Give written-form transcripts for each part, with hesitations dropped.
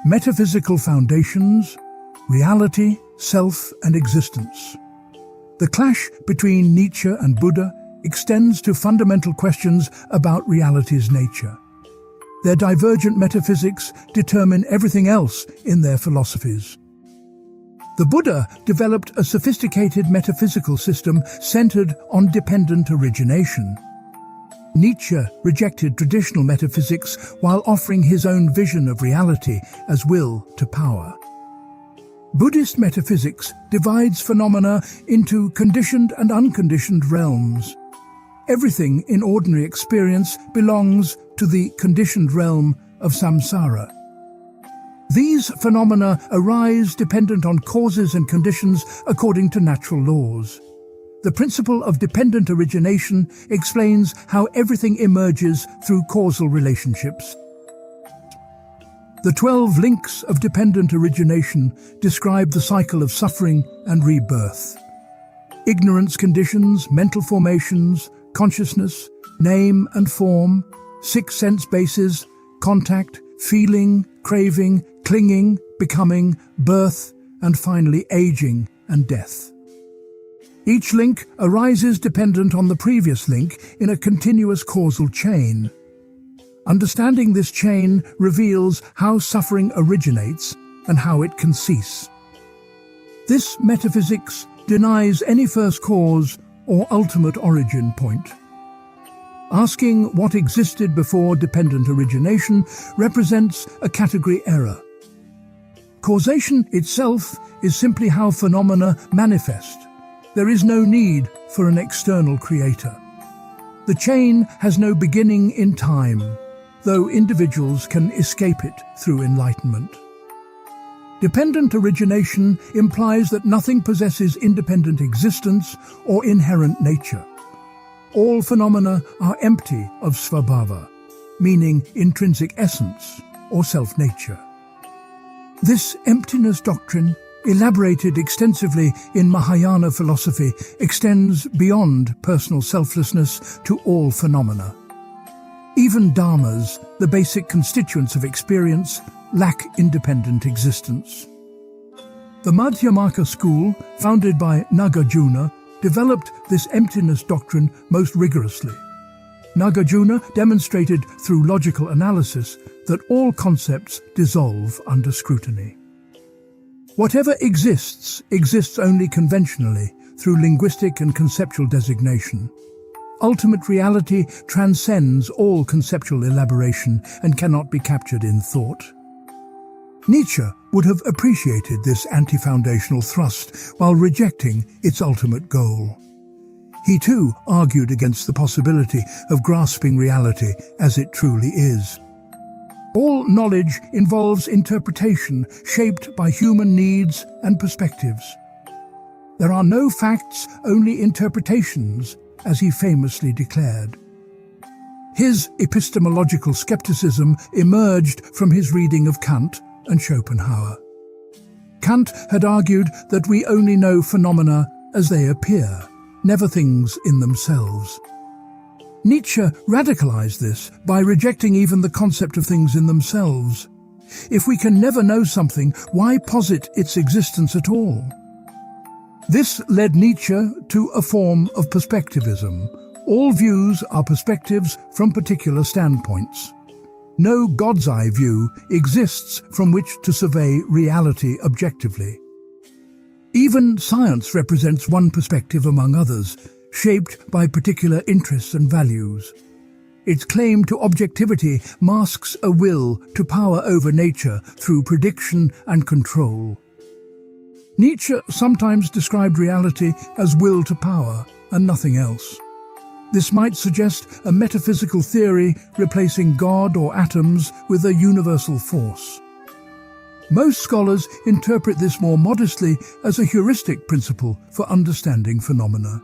Metaphysical foundations, reality, self, and existence. The clash between Nietzsche and Buddha extends to fundamental questions about reality's nature. Their divergent metaphysics determine everything else in their philosophies. The Buddha developed a sophisticated metaphysical system centered on dependent origination. Nietzsche rejected traditional metaphysics while offering his own vision of reality as will to power. Buddhist metaphysics divides phenomena into conditioned and unconditioned realms. Everything in ordinary experience belongs to the conditioned realm of samsara. These phenomena arise dependent on causes and conditions according to natural laws. The principle of dependent origination explains how everything emerges through causal relationships. The 12 links of dependent origination describe the cycle of suffering and rebirth. Ignorance conditions, mental formations, consciousness, name and form, 6 sense bases, contact, feeling, craving, clinging, becoming, birth, and finally aging and death. Each link arises dependent on the previous link in a continuous causal chain. Understanding this chain reveals how suffering originates and how it can cease. This metaphysics denies any first cause or ultimate origin point. Asking what existed before dependent origination represents a category error. Causation itself is simply how phenomena manifest. There is no need for an external creator. The chain has no beginning in time, though individuals can escape it through enlightenment. Dependent origination implies that nothing possesses independent existence or inherent nature. All phenomena are empty of svabhava, meaning intrinsic essence or self-nature. This emptiness doctrine, elaborated extensively in Mahayana philosophy, extends beyond personal selflessness to all phenomena. Even dharmas, the basic constituents of experience, lack independent existence. The Madhyamaka school, founded by Nagarjuna, developed this emptiness doctrine most rigorously. Nagarjuna demonstrated through logical analysis that all concepts dissolve under scrutiny. Whatever exists only conventionally through linguistic and conceptual designation. Ultimate reality transcends all conceptual elaboration and cannot be captured in thought. Nietzsche would have appreciated this anti-foundational thrust while rejecting its ultimate goal. He too argued against the possibility of grasping reality as it truly is. All knowledge involves interpretation shaped by human needs and perspectives. There are no facts, only interpretations, as he famously declared. His epistemological skepticism emerged from his reading of Kant and Schopenhauer. Kant had argued that we only know phenomena as they appear, never things in themselves. Nietzsche radicalized this by rejecting even the concept of things in themselves. If we can never know something, why posit its existence at all? This led Nietzsche to a form of perspectivism. All views are perspectives from particular standpoints. No God's eye view exists from which to survey reality objectively. Even science represents one perspective among others, shaped by particular interests and values. Its claim to objectivity masks a will to power over nature through prediction and control. Nietzsche sometimes described reality as will to power and nothing else. This might suggest a metaphysical theory replacing God or atoms with a universal force. Most scholars interpret this more modestly as a heuristic principle for understanding phenomena.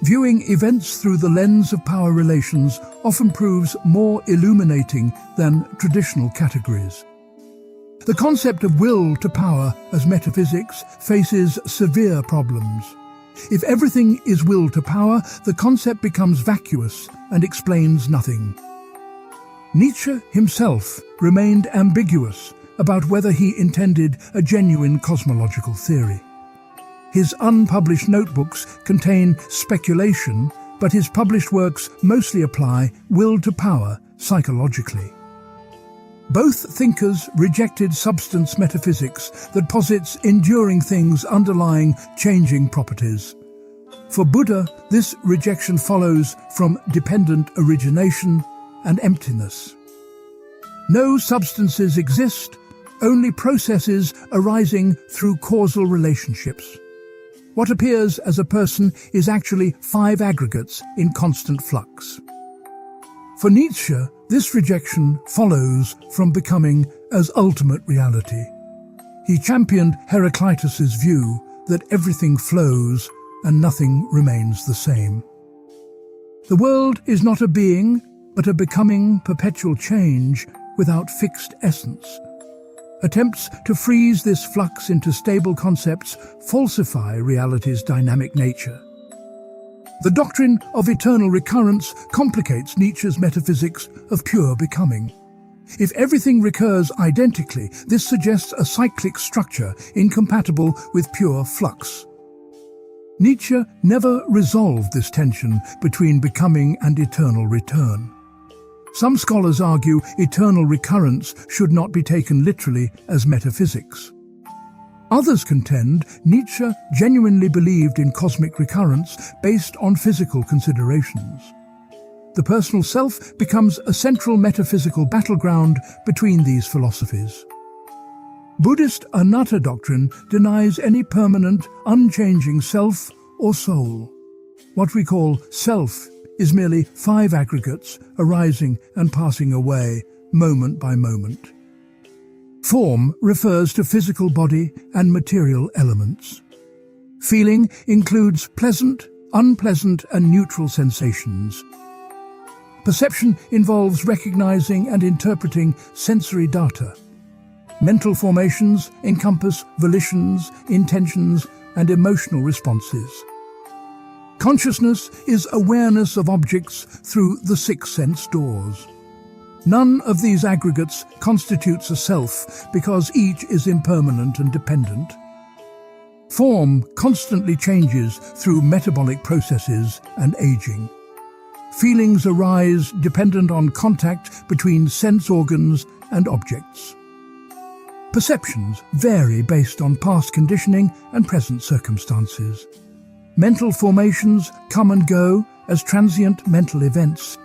Viewing events through the lens of power relations often proves more illuminating than traditional categories. The concept of will to power as metaphysics faces severe problems. If everything is will to power, the concept becomes vacuous and explains nothing. Nietzsche himself remained ambiguous about whether he intended a genuine cosmological theory. His unpublished notebooks contain speculation, but his published works mostly apply will to power psychologically. Both thinkers rejected substance metaphysics that posits enduring things underlying changing properties. For Buddha, this rejection follows from dependent origination and emptiness. No substances exist, only processes arising through causal relationships. What appears as a person is actually 5 aggregates in constant flux. For Nietzsche, this rejection follows from becoming as ultimate reality. He championed Heraclitus's view that everything flows and nothing remains the same. The world is not a being, but a becoming perpetual change without fixed essence. Attempts to freeze this flux into stable concepts falsify reality's dynamic nature. The doctrine of eternal recurrence complicates Nietzsche's metaphysics of pure becoming. If everything recurs identically, this suggests a cyclic structure incompatible with pure flux. Nietzsche never resolved this tension between becoming and eternal return. Some scholars argue eternal recurrence should not be taken literally as metaphysics. Others contend Nietzsche genuinely believed in cosmic recurrence based on physical considerations. The personal self becomes a central metaphysical battleground between these philosophies. Buddhist anatta doctrine denies any permanent, unchanging self or soul. What we call self is merely 5 aggregates arising and passing away moment by moment. Form refers to physical body and material elements. Feeling includes pleasant, unpleasant, and neutral sensations. Perception involves recognizing and interpreting sensory data. Mental formations encompass volitions, intentions, and emotional responses. Consciousness is awareness of objects through the 6 sense doors. None of these aggregates constitutes a self because each is impermanent and dependent. Form constantly changes through metabolic processes and aging. Feelings arise dependent on contact between sense organs and objects. Perceptions vary based on past conditioning and present circumstances. Mental formations come and go as transient mental events.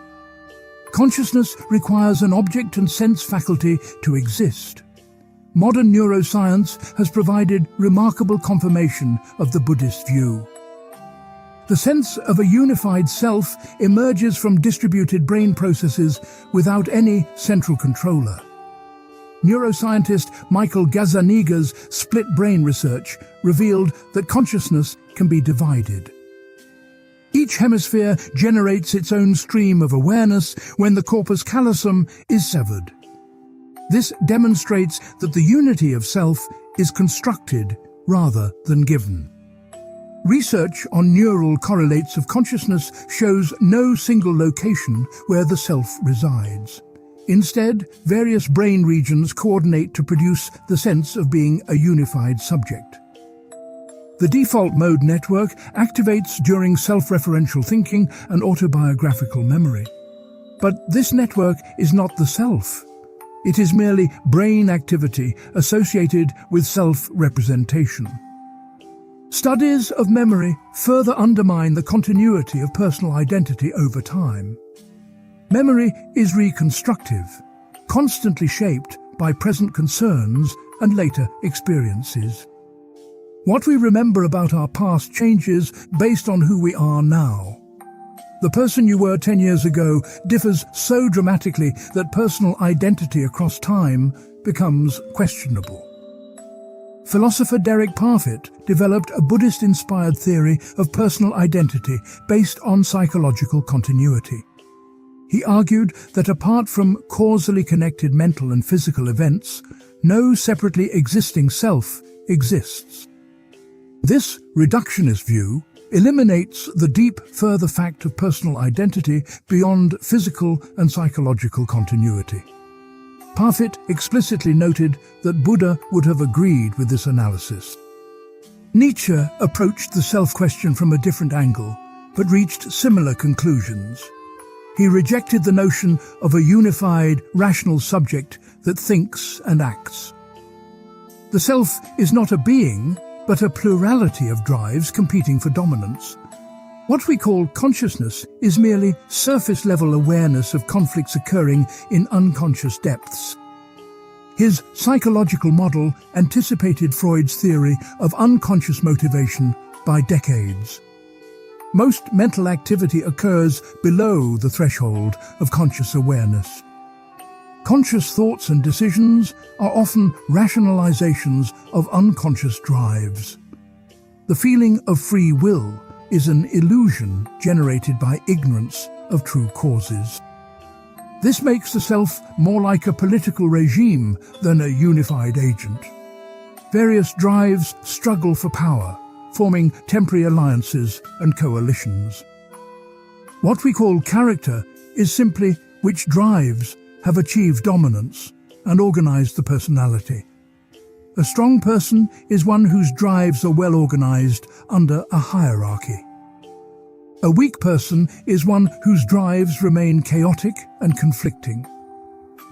Consciousness requires an object and sense faculty to exist. Modern neuroscience has provided remarkable confirmation of the Buddhist view. The sense of a unified self emerges from distributed brain processes without any central controller. Neuroscientist Michael Gazzaniga's split brain research revealed that consciousness can be divided. Each hemisphere generates its own stream of awareness when the corpus callosum is severed. This demonstrates that the unity of self is constructed rather than given. Research on neural correlates of consciousness shows no single location where the self resides. Instead, various brain regions coordinate to produce the sense of being a unified subject. The default mode network activates during self-referential thinking and autobiographical memory. But this network is not the self. It is merely brain activity associated with self-representation. Studies of memory further undermine the continuity of personal identity over time. Memory is reconstructive, constantly shaped by present concerns and later experiences. What we remember about our past changes based on who we are now. The person you were 10 years ago differs so dramatically that personal identity across time becomes questionable. Philosopher Derek Parfit developed a Buddhist-inspired theory of personal identity based on psychological continuity. He argued that apart from causally connected mental and physical events, no separately existing self exists. This reductionist view eliminates the deep further fact of personal identity beyond physical and psychological continuity. Parfit explicitly noted that Buddha would have agreed with this analysis. Nietzsche approached the self-question from a different angle, but reached similar conclusions. He rejected the notion of a unified, rational subject that thinks and acts. The self is not a being, but a plurality of drives competing for dominance. What we call consciousness is merely surface-level awareness of conflicts occurring in unconscious depths. His psychological model anticipated Freud's theory of unconscious motivation by decades. Most mental activity occurs below the threshold of conscious awareness. Conscious thoughts and decisions are often rationalizations of unconscious drives. The feeling of free will is an illusion generated by ignorance of true causes. This makes the self more like a political regime than a unified agent. Various drives struggle for power, forming temporary alliances and coalitions. What we call character is simply which drives have achieved dominance and organized the personality. A strong person is one whose drives are well organized under a hierarchy. A weak person is one whose drives remain chaotic and conflicting.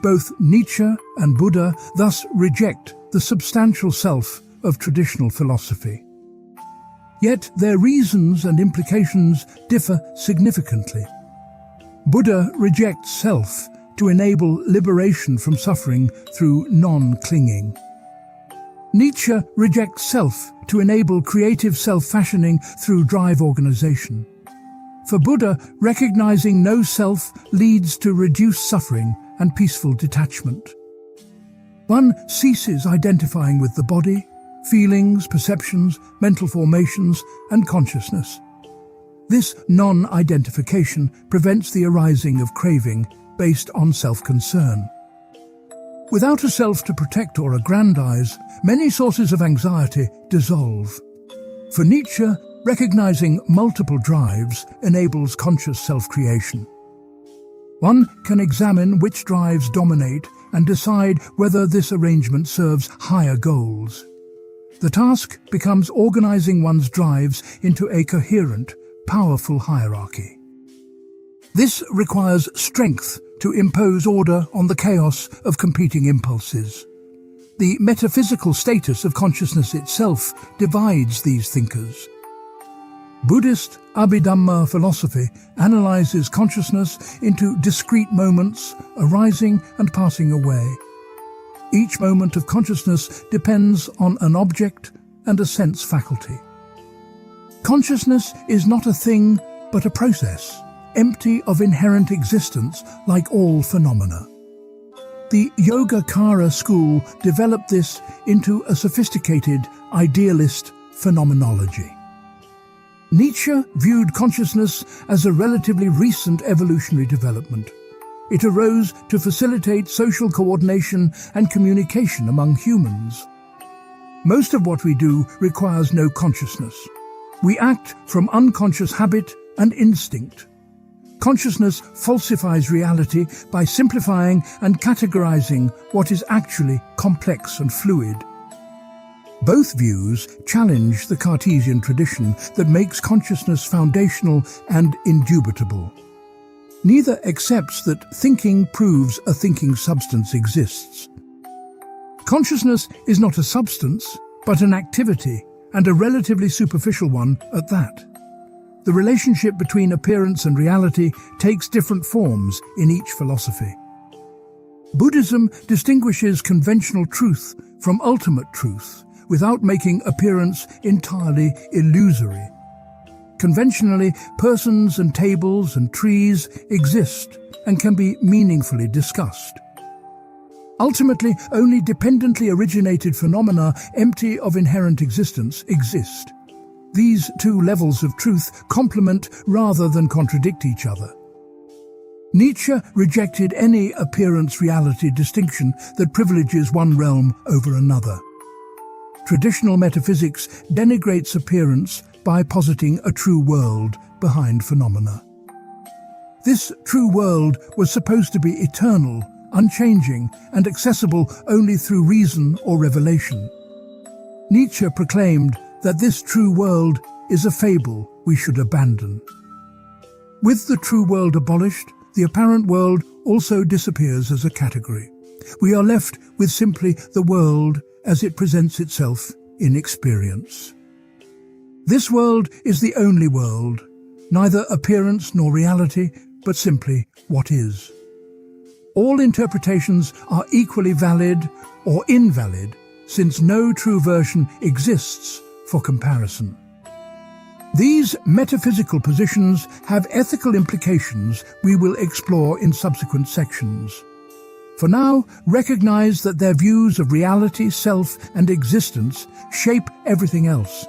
Both Nietzsche and Buddha thus reject the substantial self of traditional philosophy. Yet their reasons and implications differ significantly. Buddha rejects self to enable liberation from suffering through non-clinging. Nietzsche rejects self to enable creative self-fashioning through drive organization. For Buddha, recognizing no self leads to reduced suffering and peaceful detachment. One ceases identifying with the body, feelings, perceptions, mental formations, and consciousness. This non-identification prevents the arising of craving based on self-concern. Without a self to protect or aggrandize, many sources of anxiety dissolve. For Nietzsche, recognizing multiple drives enables conscious self-creation. One can examine which drives dominate and decide whether this arrangement serves higher goals. The task becomes organizing one's drives into a coherent, powerful hierarchy. This requires strength to impose order on the chaos of competing impulses. The metaphysical status of consciousness itself divides these thinkers. Buddhist Abhidhamma philosophy analyzes consciousness into discrete moments arising and passing away. Each moment of consciousness depends on an object and a sense faculty. Consciousness is not a thing, but a process, empty of inherent existence like all phenomena. The Yogacara school developed this into a sophisticated, idealist phenomenology. Nietzsche viewed consciousness as a relatively recent evolutionary development. It arose to facilitate social coordination and communication among humans. Most of what we do requires no consciousness. We act from unconscious habit and instinct. Consciousness falsifies reality by simplifying and categorizing what is actually complex and fluid. Both views challenge the Cartesian tradition that makes consciousness foundational and indubitable. Neither accepts that thinking proves a thinking substance exists. Consciousness is not a substance, but an activity, and a relatively superficial one at that. The relationship between appearance and reality takes different forms in each philosophy. Buddhism distinguishes conventional truth from ultimate truth, without making appearance entirely illusory. Conventionally, persons and tables and trees exist and can be meaningfully discussed. Ultimately, only dependently originated phenomena empty of inherent existence exist. These two levels of truth complement rather than contradict each other. Nietzsche rejected any appearance-reality distinction that privileges one realm over another. Traditional metaphysics denigrates appearance by positing a true world behind phenomena. This true world was supposed to be eternal unchanging, and accessible only through reason or revelation. Nietzsche proclaimed that this true world is a fable we should abandon. With the true world abolished, the apparent world also disappears as a category. We are left with simply the world as it presents itself in experience. This world is the only world, neither appearance nor reality, but simply what is. All interpretations are equally valid or invalid, since no true version exists for comparison. These metaphysical positions have ethical implications we will explore in subsequent sections. For now, recognize that their views of reality, self, and existence shape everything else.